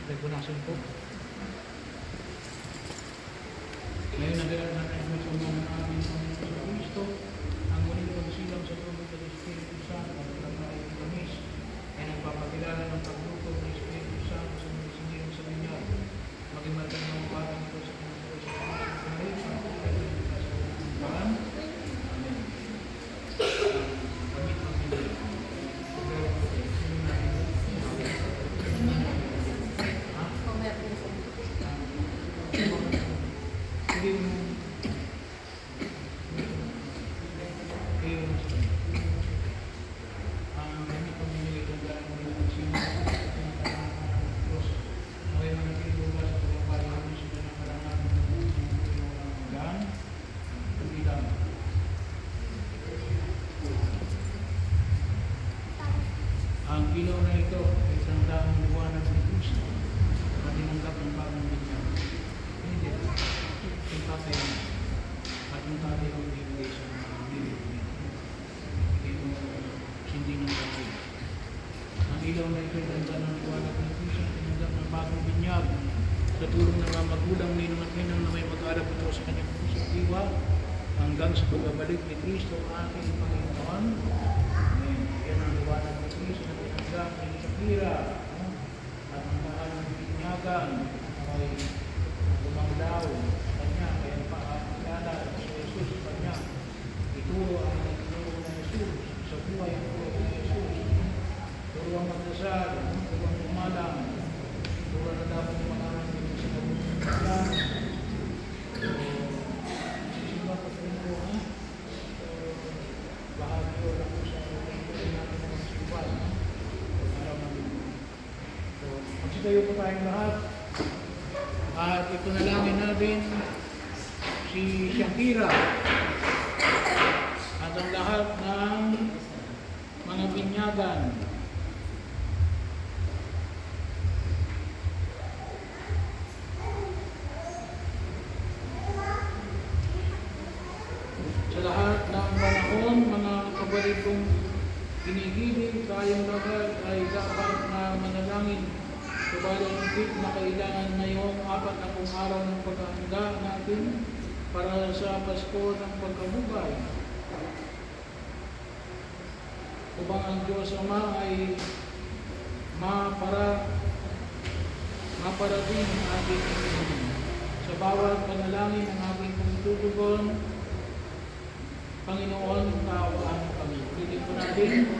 Nagpunasan po. Ngayon nagdala natin sa mga aming Panginoon sa Kristo, ang muling pagsilang sa tulog ng Espiritu Santo at ang itamis ay nagpapakilala ng pagluto ng Espiritu Santo sa mga sinirang sa kanya. Maging margang mga bata nito sa Panginoon sa Kristo sa Panginoon. Amen. Pamit ng Panginoon. Ang ilaw na ito ay isang daang liwanag ng Kristo na tinanggap ng bagong bigyan. Hindi. Yung tatay mo. At yung tatay mo ibigay sa mga bibig niya. Ito hindi ng tatay. Ang ilaw na ito ay isang daang liwanag ng Kristo na tinanggap ng bagong binyag sa tulong ng mga magulang ninong at ninang na may mag-arap ito sa kanyang pusong diwa hanggang sa pagbabalik ni Kristo ang ating Panginoon. Amen. Yan ang liwanag ng Kristo na tinanggap ni Shakira at ang mahal ng binyagan ay lumanglaw sa kanya kaya paakilala sa Jesus sa kanya. Ituro ang ituro na Jesus sa buhay ang ituro na Jesus. Turo ang magdasal, turo ang umalang, turo na dapat yung mga namin sa kabulang sisimba pa sa inyo bahagi o lang sa natin na magsipas para so magsitayo po tayong lahat at ipanalangin natin si Shakira at ang lahat ng mga binyagan sa lahat ng panahon, mga kabalit kong kinikilig, tayong lahat ay dapat na manalangin. Subalit higit na kailangan ngayong 4 araw ng paghahanda natin para sa Pasko ng pagkabuhay. Upang ang Diyos Ama ay maparating ang ating sa bawat panalangin ng ating pagtutugon. Panginoon, kaawaan kami. Ulitin po natin.